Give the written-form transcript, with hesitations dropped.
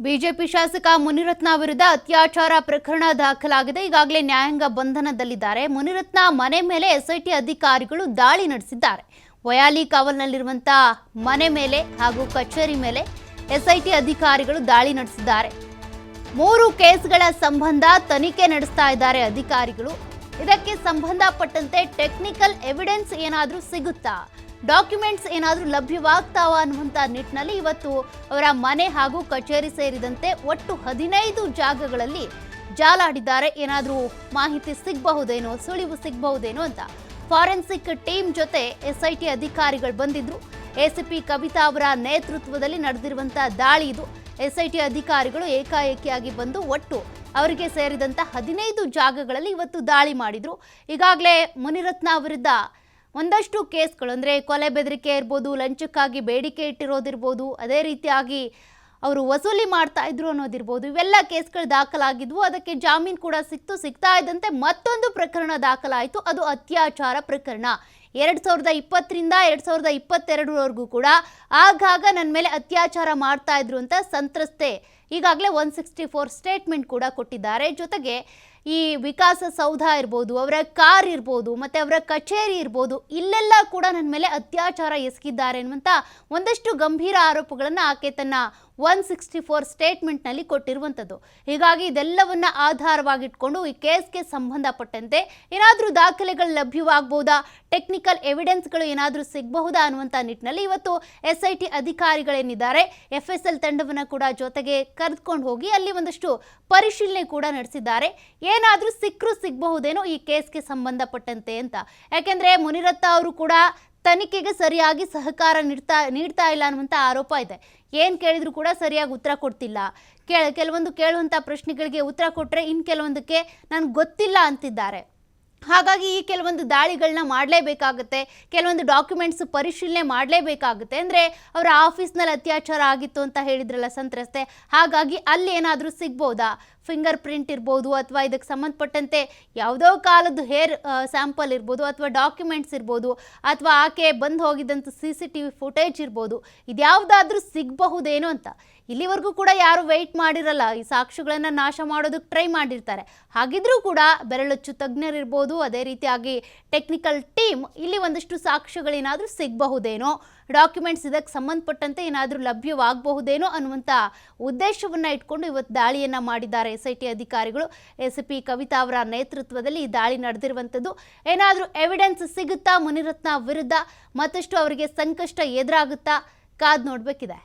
BJP ಶಾಸಕ ಮುನಿರತ್ನ ವಿರುದ್ಧ ಅತ್ಯಾಚಾರ ಪ್ರಕರಣ ದಾಖಲಾಗಿದೆ. ಈಗಾಗಲೇ ನ್ಯಾಯಾಂಗ ಬಂಧನದಲ್ಲಿದ್ದಾರೆ. ಮುನಿರತ್ನ ಮನೆ ಮೇಲೆ ಎಸ್ಐಟಿ ಅಧಿಕಾರಿಗಳು ದಾಳಿ ನಡೆಸಿದ್ದಾರೆ. ವಯಾಲಿ ಕಾವಲ್ನಲ್ಲಿರುವಂತಹ ಮನೆ ಮೇಲೆ ಹಾಗೂ ಕಚೇರಿ ಮೇಲೆ ಎಸ್ಐಟಿ ಅಧಿಕಾರಿಗಳು ದಾಳಿ ನಡೆಸಿದ್ದಾರೆ. 3 ಕೇಸ್ಗಳ ಸಂಬಂಧ ತನಿಖೆ ನಡೆಸ್ತಾ ಇದ್ದಾರೆ ಅಧಿಕಾರಿಗಳು. ಇದಕ್ಕೆ ಸಂಬಂಧಪಟ್ಟಂತೆ ಟೆಕ್ನಿಕಲ್ ಎವಿಡೆನ್ಸ್ ಏನಾದರೂ ಸಿಗುತ್ತಾ, ಡಾಕ್ಯುಮೆಂಟ್ಸ್ ಏನಾದರೂ ಲಭ್ಯವಾಗ್ತಾವ ಅನ್ನುವಂಥ ನಿಟ್ಟಿನಲ್ಲಿ ಇವತ್ತು ಅವರ ಮನೆ ಹಾಗೂ ಕಚೇರಿ ಸೇರಿದಂತೆ ಒಟ್ಟು 15 ಜಾಗಗಳಲ್ಲಿ ಜಾಲಾಡಿದ್ದಾರೆ. ಏನಾದರೂ ಮಾಹಿತಿ ಸಿಗಬಹುದೇನೋ, ಸುಳಿವು ಸಿಗಬಹುದೇನೋ ಅಂತ ಫಾರೆನ್ಸಿಕ್ ಟೀಮ್ ಜೊತೆ ಎಸ್ಐಟಿ ಅಧಿಕಾರಿಗಳು ಬಂದಿದ್ರು. ಎಸಿಪಿ ಕವಿತಾ ಅವರ ನೇತೃತ್ವದಲ್ಲಿ ನಡೆದಿರುವಂಥ ದಾಳಿ ಇದು. ಎಸ್ಐಟಿ ಅಧಿಕಾರಿಗಳು ಏಕಾಏಕಿಯಾಗಿ ಬಂದು ಒಟ್ಟು ಅವರಿಗೆ ಸೇರಿದಂಥ 15 ಜಾಗಗಳಲ್ಲಿ ಇವತ್ತು ದಾಳಿ ಮಾಡಿದ್ರು. ಈಗಾಗಲೇ ಮುನಿರತ್ನ ವಿರುದ್ಧ ಒಂದಷ್ಟು ಕೇಸ್ಗಳು, ಅಂದರೆ ಕೊಲೆ ಬೆದರಿಕೆ ಇರ್ಬೋದು, ಲಂಚಕ್ಕಾಗಿ ಬೇಡಿಕೆ ಇಟ್ಟಿರೋದಿರ್ಬೋದು, ಅದೇ ರೀತಿಯಾಗಿ ಅವರು ವಸೂಲಿ ಮಾಡ್ತಾ ಇದ್ರು ಅನ್ನೋದಿರ್ಬೋದು, ಇವೆಲ್ಲ ಕೇಸ್ಗಳು ದಾಖಲಾಗಿದ್ವು. ಅದಕ್ಕೆ ಜಾಮೀನು ಕೂಡ ಸಿಗ್ತಾ ಇದ್ದಂತೆ ಮತ್ತೊಂದು ಪ್ರಕರಣ ದಾಖಲಾಯಿತು. ಅದು ಅತ್ಯಾಚಾರ ಪ್ರಕರಣ. 2020ರಿಂದ 2022ವರೆಗೂ ಕೂಡ ಆಗಾಗ ನನ್ನ ಮೇಲೆ ಅತ್ಯಾಚಾರ ಮಾಡ್ತಾ ಇದ್ರು ಅಂತ ಸಂತ್ರಸ್ತೆ ಈಗಾಗಲೇ 164 ಸ್ಟೇಟ್ಮೆಂಟ್ ಕೂಡ ಕೊಟ್ಟಿದ್ದಾರೆ. ಜೊತೆಗೆ ಈ ವಿಕಾಸ ಸೌಧ ಇರ್ಬೋದು, ಅವರ ಕಾರ್ ಇರ್ಬೋದು, ಮತ್ತು ಅವರ ಕಚೇರಿ ಇರ್ಬೋದು, ಇಲ್ಲೆಲ್ಲ ಕೂಡ ನನ್ನ ಮೇಲೆ ಅತ್ಯಾಚಾರ ಎಸಗಿದ್ದಾರೆ ಅನ್ನುವಂಥ ಒಂದಷ್ಟು ಗಂಭೀರ ಆರೋಪಗಳನ್ನು ಆಕೆ ತನ್ನ 164 ಸ್ಟೇಟ್ಮೆಂಟ್ನಲ್ಲಿ ಕೊಟ್ಟಿರುವಂಥದ್ದು. ಹೀಗಾಗಿ ಇದೆಲ್ಲವನ್ನ ಆಧಾರವಾಗಿಟ್ಕೊಂಡು ಈ ಕೇಸ್ಗೆ ಸಂಬಂಧಪಟ್ಟಂತೆ ಏನಾದರೂ ದಾಖಲೆಗಳು ಲಭ್ಯವಾಗಬಹುದಾ, ಟೆಕ್ನಿಕಲ್ ಎವಿಡೆನ್ಸ್ಗಳು ಏನಾದರೂ ಸಿಗಬಹುದಾ ಅನ್ನುವಂಥ ನಿಟ್ಟಿನಲ್ಲಿ ಇವತ್ತು SIT ಅಧಿಕಾರಿಗಳೇನಿದ್ದಾರೆ FSL ತಂಡವನ್ನು ಕೂಡ ಜೊತೆಗೆ ಕರೆದುಕೊಂಡು ಹೋಗಿ ಅಲ್ಲಿ ಒಂದಷ್ಟು ಪರಿಶೀಲನೆ ಕೂಡ ನಡೆಸಿದ್ದಾರೆ. ಏನಾದರೂ ಸಿಗಬಹುದೇನೋ ಈ ಕೇಸ್ಗೆ ಸಂಬಂಧಪಟ್ಟಂತೆ ಅಂತ. ಯಾಕೆಂದರೆ ಮುನಿರತ್ನ ಅವರು ಕೂಡ ತನಿಖೆಗೆ ಸರಿಯಾಗಿ ಸಹಕಾರ ನೀಡ್ತಾ ಇಲ್ಲ ಅನ್ನುವಂಥ ಆರೋಪ ಇದೆ. ಏನು ಕೇಳಿದ್ರು ಕೂಡ ಸರಿಯಾಗಿ ಉತ್ತರ ಕೊಡ್ತಿಲ್ಲ. ಕೆಲವೊಂದು ಕೇಳುವಂಥ ಪ್ರಶ್ನೆಗಳಿಗೆ ಉತ್ತರ ಕೊಟ್ಟರೆ ಇನ್ನು ಕೆಲವೊಂದಕ್ಕೆ ನನಗೆ ಗೊತ್ತಿಲ್ಲ ಅಂತಿದ್ದಾರೆ. ಹಾಗಾಗಿ ಈ ಕೆಲವೊಂದು ದಾಳಿಗಳನ್ನ ಮಾಡಲೇಬೇಕಾಗುತ್ತೆ, ಕೆಲವೊಂದು ಡಾಕ್ಯುಮೆಂಟ್ಸ್ ಪರಿಶೀಲನೆ ಮಾಡಲೇಬೇಕಾಗುತ್ತೆ. ಅಂದರೆ ಅವರ ಆಫೀಸ್ನಲ್ಲಿ ಅತ್ಯಾಚಾರ ಆಗಿತ್ತು ಅಂತ ಹೇಳಿದ್ರಲ್ಲ ಸಂತ್ರಸ್ತೆ, ಹಾಗಾಗಿ ಅಲ್ಲಿ ಏನಾದರೂ ಸಿಗ್ಬೋದಾ, ಫಿಂಗರ್ ಪ್ರಿಂಟ್ ಇರ್ಬೋದು, ಅಥವಾ ಇದಕ್ಕೆ ಸಂಬಂಧಪಟ್ಟಂತೆ ಯಾವುದೋ ಕಾಲದ್ದು ಹೇರ್ ಸ್ಯಾಂಪಲ್ ಇರ್ಬೋದು, ಅಥವಾ ಡಾಕ್ಯುಮೆಂಟ್ಸ್ ಇರ್ಬೋದು, ಅಥವಾ ಆಕೆ ಬಂದು ಹೋಗಿದ್ದಂಥ CCTV ಫುಟೇಜ್ ಇರ್ಬೋದು, ಇದ್ಯಾವುದಾದ್ರೂ ಸಿಗಬಹುದೇನೋ ಅಂತ. ಇಲ್ಲಿವರೆಗೂ ಕೂಡ ಯಾರು ವೆಯ್ಟ್ ಮಾಡಿರಲ್ಲ, ಈ ಸಾಕ್ಷಿಗಳನ್ನು ನಾಶ ಮಾಡೋದಕ್ಕೆ ಟ್ರೈ ಮಾಡಿರ್ತಾರೆ. ಹಾಗಿದ್ರೂ ಕೂಡ ಬೆರಳಚ್ಚು ತಜ್ಞರಿರ್ಬೋದು, ಅದೇ ರೀತಿಯಾಗಿ ಟೆಕ್ನಿಕಲ್ ಟೀಮ್ ಇಲ್ಲಿ ಒಂದಷ್ಟು ಸಾಕ್ಷ್ಯಗಳೇನಾದರೂ ಸಿಗಬಹುದೇನೋ, ಡಾಕ್ಯುಮೆಂಟ್ಸ್ ಇದಕ್ಕೆ ಸಂಬಂಧಪಟ್ಟಂತೆ ಏನಾದರೂ ಲಭ್ಯವಾಗಬಹುದೇನೋ ಅನ್ನುವಂಥ ಉದ್ದೇಶವನ್ನು ಇಟ್ಕೊಂಡು ಇವತ್ತು ದಾಳಿಯನ್ನು ಮಾಡಿದ್ದಾರೆ SIT ಅಧಿಕಾರಿಗಳು. SP ಕವಿತಾ ಅವರ ನೇತೃತ್ವದಲ್ಲಿ ಈ ದಾಳಿ ನಡೆದಿರುವಂಥದ್ದು. ಏನಾದರೂ ಎವಿಡೆನ್ಸ್ ಸಿಗುತ್ತಾ ಮುನಿರತ್ನ ವಿರುದ್ಧ, ಮತ್ತಷ್ಟು ಅವರಿಗೆ ಸಂಕಷ್ಟ ಎದುರಾಗುತ್ತಾ, ಕಾದು ನೋಡಬೇಕಿದೆ.